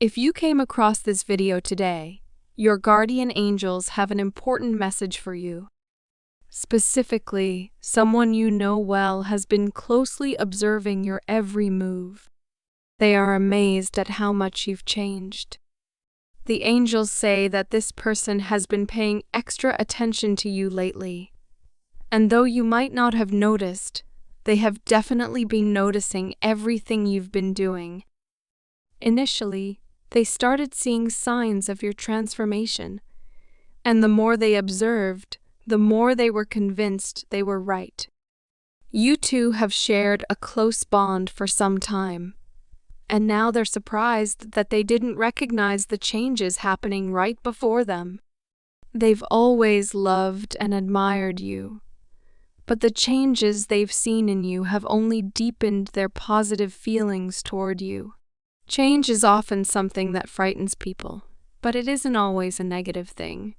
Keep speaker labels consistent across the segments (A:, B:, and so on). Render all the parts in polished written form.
A: If you came across this video today, your guardian angels have an important message for you. Specifically, someone you know well has been closely observing your every move. They are amazed at how much you've changed. The angels say that this person has been paying extra attention to you lately. And though you might not have noticed, they have definitely been noticing everything you've been doing. Initially, they started seeing signs of your transformation, and the more they observed, the more they were convinced they were right. You two have shared a close bond for some time, and now they're surprised that they didn't recognize the changes happening right before them. They've always loved and admired you, but the changes they've seen in you have only deepened their positive feelings toward you. Change is often something that frightens people, but it isn't always a negative thing.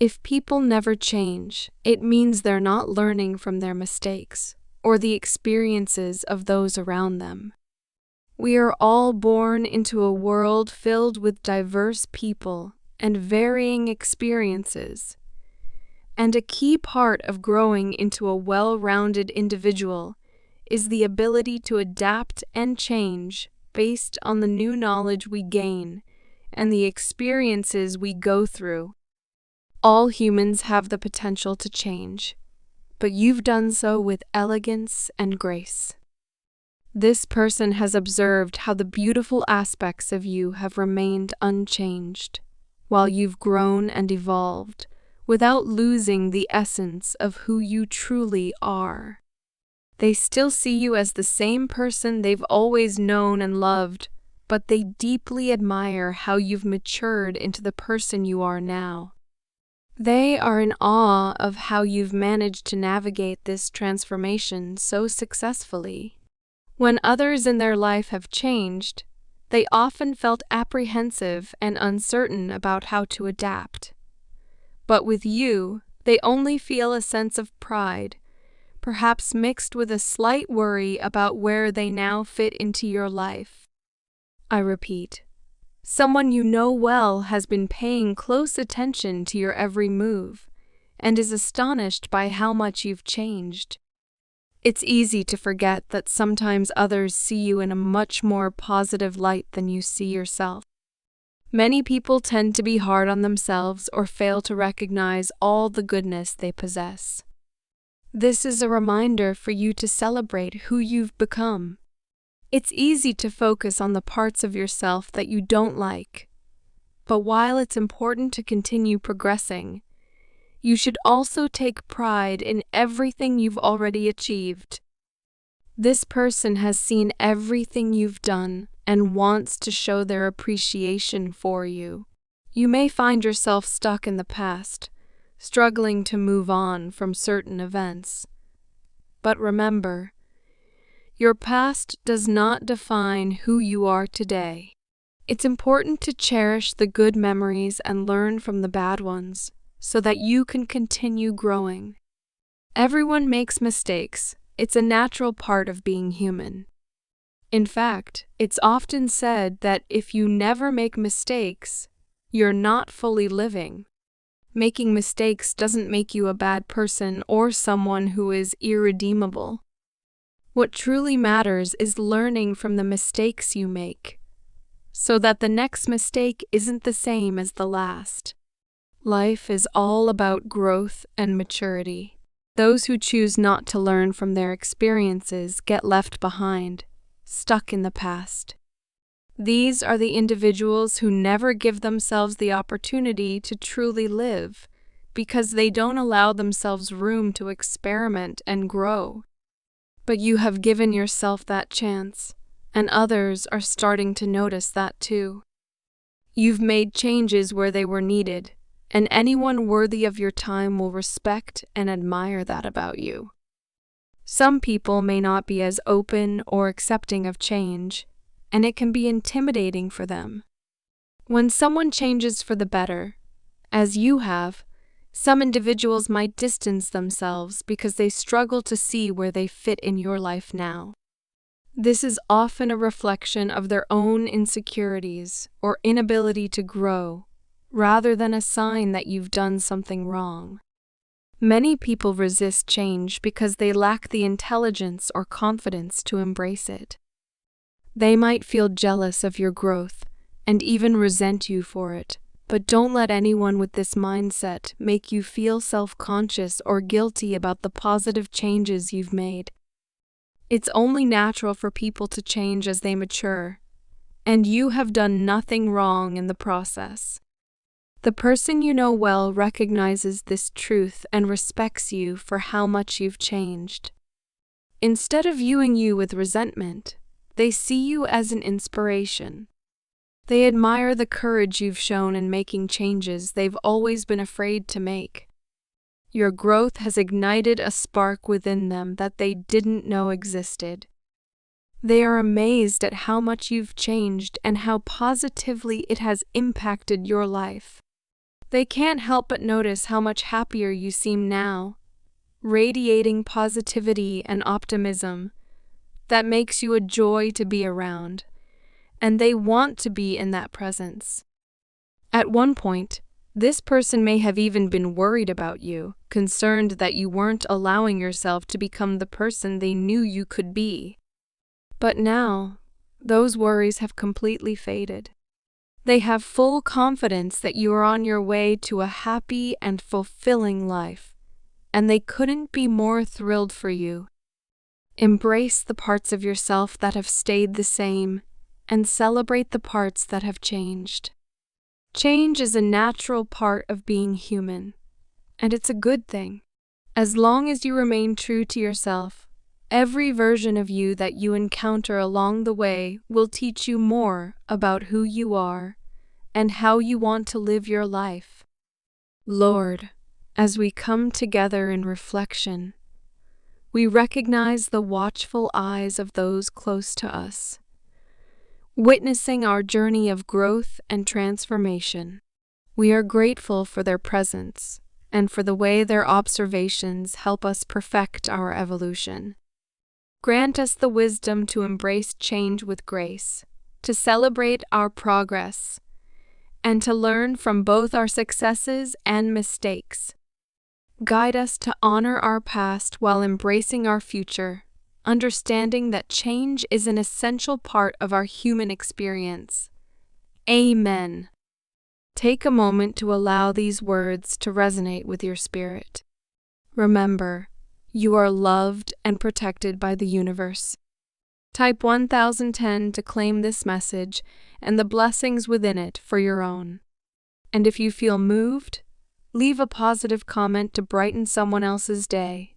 A: If people never change, it means they're not learning from their mistakes or the experiences of those around them. We are all born into a world filled with diverse people and varying experiences. And a key part of growing into a well-rounded individual is the ability to adapt and change based on the new knowledge we gain and the experiences we go through. All humans have the potential to change, but you've done so with elegance and grace. This person has observed how the beautiful aspects of you have remained unchanged, while you've grown and evolved, without losing the essence of who you truly are. They still see you as the same person they've always known and loved, but they deeply admire how you've matured into the person you are now. They are in awe of how you've managed to navigate this transformation so successfully. When others in their life have changed, they often felt apprehensive and uncertain about how to adapt. But with you, they only feel a sense of pride, perhaps mixed with a slight worry about where they now fit into your life. I repeat, someone you know well has been paying close attention to your every move and is astonished by how much you've changed. It's easy to forget that sometimes others see you in a much more positive light than you see yourself. Many people tend to be hard on themselves or fail to recognize all the goodness they possess. This is a reminder for you to celebrate who you've become. It's easy to focus on the parts of yourself that you don't like, but while it's important to continue progressing, you should also take pride in everything you've already achieved. This person has seen everything you've done and wants to show their appreciation for you. You may find yourself stuck in the past, struggling to move on from certain events. But remember, your past does not define who you are today. It's important to cherish the good memories and learn from the bad ones so that you can continue growing. Everyone makes mistakes. It's a natural part of being human. In fact, it's often said that if you never make mistakes, you're not fully living. Making mistakes doesn't make you a bad person or someone who is irredeemable. What truly matters is learning from the mistakes you make, so that the next mistake isn't the same as the last. Life is all about growth and maturity. Those who choose not to learn from their experiences get left behind, stuck in the past. These are the individuals who never give themselves the opportunity to truly live because they don't allow themselves room to experiment and grow. But you have given yourself that chance, and others are starting to notice that too. You've made changes where they were needed, and anyone worthy of your time will respect and admire that about you. Some people may not be as open or accepting of change, and it can be intimidating for them. When someone changes for the better, as you have, some individuals might distance themselves because they struggle to see where they fit in your life now. This is often a reflection of their own insecurities or inability to grow, rather than a sign that you've done something wrong. Many people resist change because they lack the intelligence or confidence to embrace it. They might feel jealous of your growth and even resent you for it, but don't let anyone with this mindset make you feel self-conscious or guilty about the positive changes you've made. It's only natural for people to change as they mature, and you have done nothing wrong in the process. The person you know well recognizes this truth and respects you for how much you've changed. Instead of viewing you with resentment, they see you as an inspiration. They admire the courage you've shown in making changes they've always been afraid to make. Your growth has ignited a spark within them that they didn't know existed. They are amazed at how much you've changed and how positively it has impacted your life. They can't help but notice how much happier you seem now, radiating positivity and optimism that makes you a joy to be around, and they want to be in that presence. At one point, this person may have even been worried about you, concerned that you weren't allowing yourself to become the person they knew you could be. But now, those worries have completely faded. They have full confidence that you are on your way to a happy and fulfilling life, and they couldn't be more thrilled for you. Embrace the parts of yourself that have stayed the same, and celebrate the parts that have changed. Change is a natural part of being human, and it's a good thing. As long as you remain true to yourself, every version of you that you encounter along the way will teach you more about who you are and how you want to live your life. Lord, as we come together in reflection, we recognize the watchful eyes of those close to us, witnessing our journey of growth and transformation. We are grateful for their presence and for the way their observations help us perfect our evolution. Grant us the wisdom to embrace change with grace, to celebrate our progress, and to learn from both our successes and mistakes. Guide us to honor our past while embracing our future, understanding that change is an essential part of our human experience. Amen. Take a moment to allow these words to resonate with your spirit. Remember, you are loved and protected by the universe. Type 1010 to claim this message and the blessings within it for your own. And if you feel moved, leave a positive comment to brighten someone else's day.